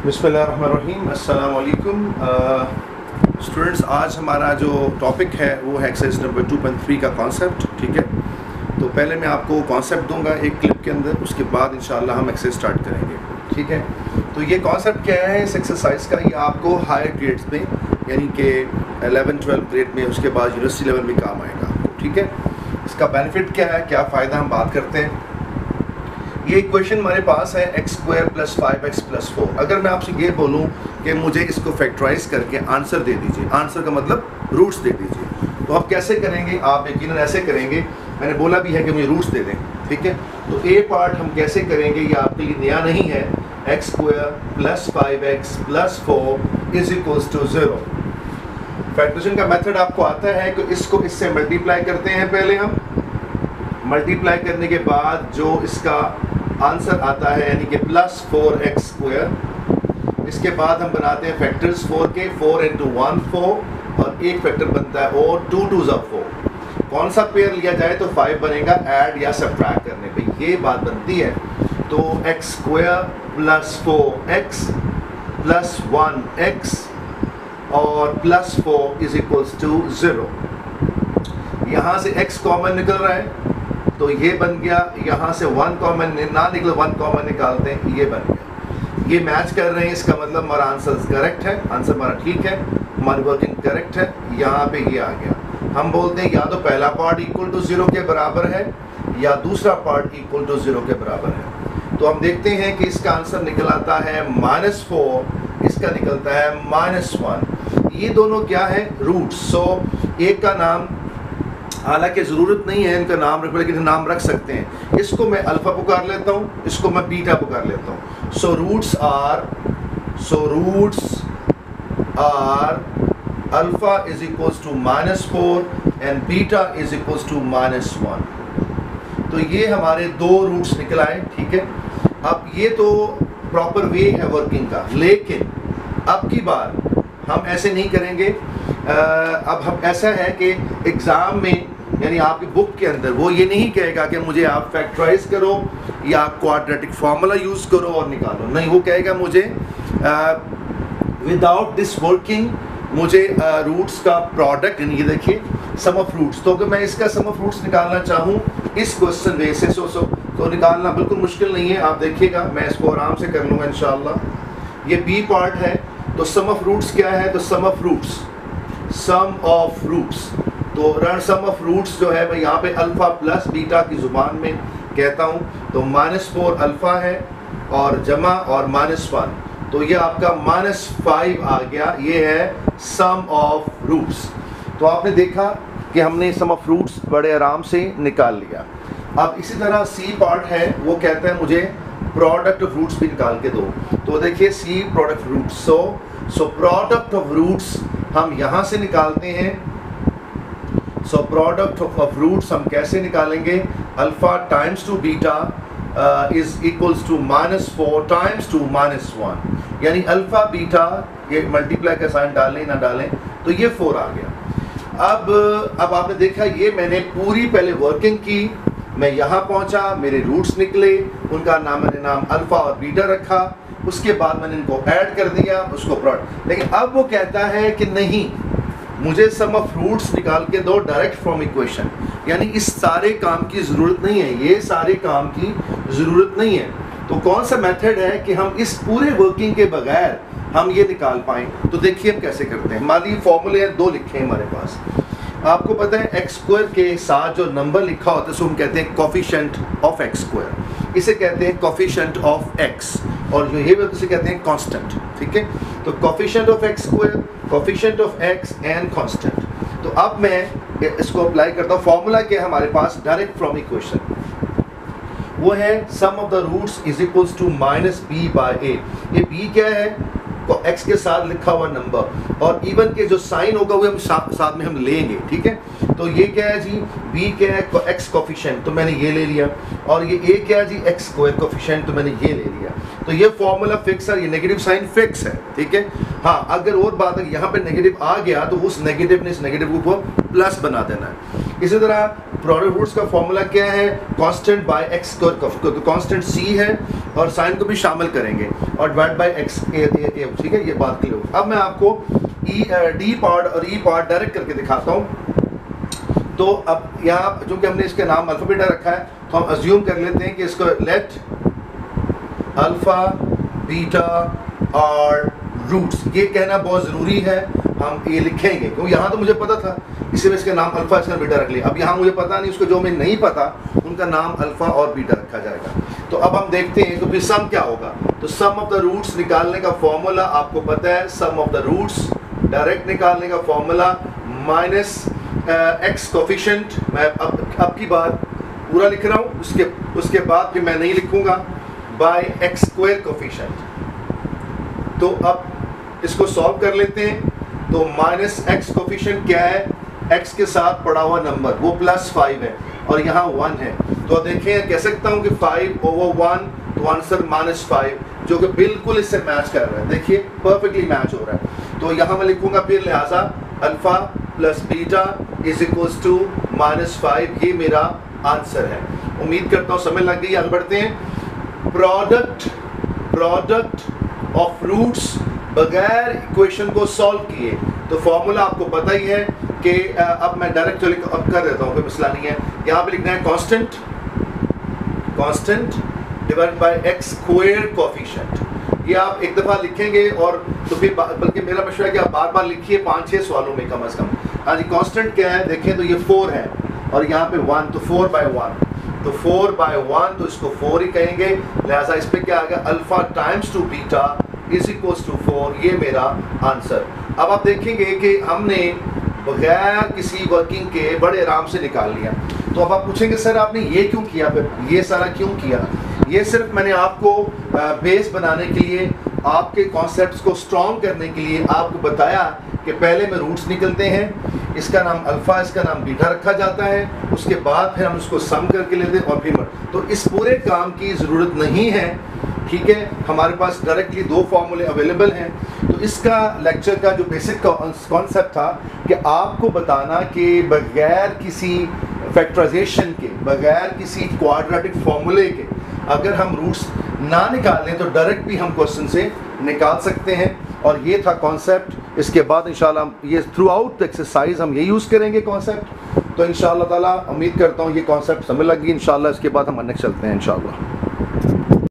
बिस्मिल्लाहिर्रहमानिर्रहीम, अस्सलाम वालेकुम स्टूडेंट्स। आज हमारा जो टॉपिक है वो है एक्सरसाइज नंबर 2.3 का कॉन्सेप्ट। ठीक है, तो पहले मैं आपको कॉन्सेप्ट दूंगा एक क्लिप के अंदर, उसके बाद इंशाल्लाह हम एक्सरसाइज स्टार्ट करेंगे। ठीक है, तो ये कॉन्सेप्ट क्या है इस एक्सरसाइज का, ये आपको हायर ग्रेड्स में यानी कि 11-12 ग्रेड में, उसके बाद यूनिवर्सिटी लेवल में काम आएगा। ठीक है, इसका बेनिफिट क्या है, क्या फ़ायदा, हम बात करते हैं। ये इक्वेशन हमारे पास है x² + 5x + 4। अगर मैं आपसे ये बोलूं कि मुझे इसको फैक्टराइज करके आंसर दे दीजिए, आंसर का मतलब रूट्स दे दीजिए, तो आप कैसे करेंगे? आप यकीनन ऐसे करेंगे, मैंने बोला भी है कि मुझे रूट्स दे दें। ठीक है, तो ए पार्ट हम कैसे करेंगे, ये आपके लिए नया नहीं है। x² + 5x + 4 = 0। फैक्टराइजेशन का मेथड आपको आता है कि इसको इससे मल्टीप्लाई करते हैं। पहले हम मल्टीप्लाई करने के बाद जो इसका आंसर आता है यानी कि +4x², इसके बाद हम बनाते हैं फैक्टर्स 4 के, 4 × 1 4, और एक फैक्टर बनता है और 2 2 4। कौन सा पेयर लिया जाए तो 5 बनेगा ऐड या सब्ट्रैक्ट करने पे, ये बात बनती है। तो x² + 4x + 1x और +4 = 0। यहाँ से x कॉमन निकल रहा है तो ये बन गया, यहाँ से 1 कॉमन ना निकले, 1 कॉमन निकालते हैं, ये बन गया। ये मैच कर रहे हैं, इसका मतलब हमारा आंसर करेक्ट है, आंसर हमारा ठीक है, हमारी वर्किंग करेक्ट है। यहाँ पे ये आ गया। हम बोलते हैं या तो पहला पार्ट = 0 के बराबर है या दूसरा पार्ट = 0 के बराबर है। तो हम देखते हैं कि इसका आंसर निकल आता है -4, इसका निकलता है -1। ये दोनों क्या है? रूट्स। सो एक का नाम, हालांकि ज़रूरत नहीं है इनका नाम रखने, लेकिन नाम रख सकते हैं। इसको मैं अल्फ़ा पुकार लेता हूँ, इसको मैं बीटा पुकार लेता हूँ। So roots are alpha = -4 and beta = -1। तो ये हमारे दो रूट्स निकल आए। ठीक है, अब ये तो प्रॉपर वे है वर्किंग का, लेकिन अब की बार हम ऐसे नहीं करेंगे। अब हम ऐसा है कि एग्ज़ाम में यानी आपकी बुक के अंदर वो ये नहीं कहेगा कि मुझे आप फैक्टराइज करो या क्वाड्रेटिक फार्मूला यूज़ करो और निकालो, नहीं, वो कहेगा मुझे विदाउट दिस वर्किंग मुझे रूट्स का प्रोडक्ट, यानी ये देखिए सम ऑफ रूट्स। तो अगर मैं इसका सम ऑफ रूट्स निकालना चाहूँ इस क्वेश्चन वे से तो निकालना बिल्कुल मुश्किल नहीं है। आप देखिएगा, मैं इसको आराम से कर लूँगा इंशाल्लाह। ये बी पार्ट है, तो सम ऑफ रूट्स क्या है? तो सम ऑफ रूट्स तो सम ऑफ रूट्स जो है मैं यहाँ पे अल्फ़ा प्लस बीटा की ज़ुबान में कहता हूँ। तो -4 अल्फ़ा है और जमा और -1, तो ये आपका -5 आ गया। ये है सम ऑफ रूट्स। तो आपने देखा कि हमने सम ऑफ रूट्स बड़े आराम से निकाल लिया। अब इसी तरह सी पार्ट है, वो कहता है मुझे प्रोडक्ट ऑफ रूट्स भी निकाल के दो। तो देखिए see product roots, so product of roots हम यहाँ से निकालते हैं। सो प्रोडक्ट ऑफ रूट्स हम कैसे निकालेंगे? Alpha times two beta = -4 times 2 -1, यानी अल्फ़ा बीटा, ये मल्टीप्लाई का साइन डालें ना डालें, तो ये 4 आ गया। अब आपने देखा, ये मैंने पूरी पहले वर्किंग की, मैं यहाँ पहुँचा, मेरे रूट्स निकले, उनका मैंने नाम अल्फ़ा और बीटा रखा, उसके बाद मैंने इनको ऐड कर दिया, उसको प्रोडक्ट। लेकिन अब वो कहता है कि नहीं, मुझे सम ऑफ रूट्स निकाल के दो डायरेक्ट फ्रॉम इक्वेशन, यानी इस सारे काम की ज़रूरत नहीं है, ये सारे काम की ज़रूरत नहीं है। तो कौन सा मेथड है कि हम इस पूरे वर्किंग के बगैर हम ये निकाल पाएँ? तो देखिए हम कैसे करते हैं। मान लीजिए फॉर्मूले हैं, 2 लिखे हैं हमारे पास। आपको पता है x² के साथ जो नंबर लिखा होता है उसको हम कहते हैं कोफिशिएंट ऑफ x², इसे कहते हैं कोफिशिएंट ऑफ x, और जो ये इसे कहते हैं कांस्टेंट। ठीक है, तो coefficient of x², coefficient of x and constant. तो अब मैं इसको अप्लाई करता हूँ। फॉर्मूला क्या है हमारे पास? डायरेक्ट फ्रॉम इक्वेशन, वो है सम ऑफ द रूट्स = -b/a। ये b क्या है? x के साथ लिखा हुआ नंबर, और इवन के जो साइन होगा वो हम साथ में हम लेंगे। ठीक है, तो ये क्या है जी? b क्या है? x कोफिशिएंट, तो मैंने ये ले लिया, और ये a क्या है जी? x² कोफिशिएंट, तो मैंने ये ले लिया। तो ये फॉर्मूला फिक्स है, ये नेगेटिव साइन फिक्स है। ठीक है, हाँ, अगर और बात है यहाँ पे नेगेटिव आ गया तो उस नेगेटिव ने इस नेगेटिव को प्लस बना देना है। इसी तरह प्रोडक्ट रूट्स का फॉर्मूला क्या है, कांस्टेंट बाय एक्स, कांस्टेंट सी है और साइन को भी शामिल करेंगे और डिवाइड बाय एक्स, ठीक है, ये बात क्लियर। अब मैं आपको डी पार्ट और ई पार्ट डायरेक्ट करके दिखाता हूँ। तो अब यहाँ जो कि हमने इसके नाम अल्फा बीटा रखा है, तो हम अज्यूम कर लेते हैं कि इसको लेट अल्फा बीटा और रूट्स, ये कहना बहुत ज़रूरी है, हम ये लिखेंगे क्योंकि यहाँ तो मुझे पता था, इसलिए इसका नाम अल्फा इसका बीटा रख लिया। अब यहाँ मुझे पता नहीं, उसको जो हमें नहीं पता उनका नाम अल्फा और बीटा रखा जाएगा। तो अब हम देखते हैं तो फिर सम क्या होगा। तो सम ऑफ द रूट्स निकालने का फॉर्मूला आपको पता है, सम ऑफ द रूट्स डायरेक्ट निकालने का फॉर्मूला माइनस एक्स कोफिशिएंट, मैं अब की बात पूरा लिख रहा हूँ, उसके बाद फिर मैं नहीं लिखूंगा, बाय एक्स स्क्वायर कोफिशिएंट। तो अब इसको सॉल्व कर लेते हैं। तो माइनस एक्स कोफिशिएंट क्या है, एक्स के साथ पड़ा हुआ नंबर वो +5 है और यहाँ 1 है। तो देखें कह सकता हूँ कि 5/1, तो आंसर -5, जो कि बिल्कुल इससे मैच कर रहा है, देखिए परफेक्टली मैच हो रहा है। तो यहाँ मैं लिखूंगा फिर लिहाजा alpha plus beta is equals to -5, ये मेरा आंसर है। उम्मीद करता हूँ समझ लग गई। आगे बढ़ते हैं। प्रोडक्ट ऑफ रूट्स बगैर इक्वेशन को सॉल्व किए, तो फॉर्मूला आपको पता ही है कि अब मैं डायरेक्ट अब कर देता हूँ, कोई मसला नहीं है। यहाँ पे लिखना है constant divide by x square coefficient. ये आप एक दफ़ा लिखेंगे और तो फिर बल्कि मेरा मशवरा है कि आप बार बार लिखिए 5-6 सवालों में कम से कम। हाँ जी, कांस्टेंट क्या है देखें, तो ये 4 है और यहाँ पे 1, तो 4/1, तो 4/1, तो इसको 4 ही कहेंगे, लिहाजा इस पर क्या आ गया, alpha times two beta is equals to 4, ये मेरा आंसर। अब आप देखेंगे कि हमने बगैर किसी वर्किंग के बड़े आराम से निकाल लिया। तो अब आप पूछेंगे सर आपने ये क्यों किया, फिर ये सारा क्यों किया? ये सिर्फ मैंने आपको बेस बनाने के लिए, आपके कॉन्सेप्ट्स को स्ट्रॉन्ग करने के लिए आपको बताया कि पहले में रूट्स निकलते हैं, इसका नाम अल्फ़ा इसका नाम बीटा रखा जाता है, उसके बाद फिर हम उसको सम करके लेते हैं और फिर तो इस पूरे काम की ज़रूरत नहीं है, ठीक है। हमारे पास डायरेक्टली 2 फार्मूले अवेलेबल हैं। तो इसका लेक्चर का जो बेसिक कॉन्सेप्ट था कि आपको बताना कि बगैर किसी फैक्टराइजेशन के, बगैर किसी क्वाड्रेटिक फार्मूले के अगर हम रूट्स ना निकालें तो डायरेक्ट भी हम क्वेश्चन से निकाल सकते हैं, और ये था कॉन्सेप्ट। इसके बाद इंशाल्लाह ये थ्रू आउट द एक्सरसाइज हम ये यूज़ करेंगे कॉन्सेप्ट। तो इंशाल्लाह ताला उम्मीद करता हूँ ये कॉन्सेप्ट समझ लगी। इंशाल्लाह इसके बाद हम नेक्स्ट चलते हैं इंशाल्लाह।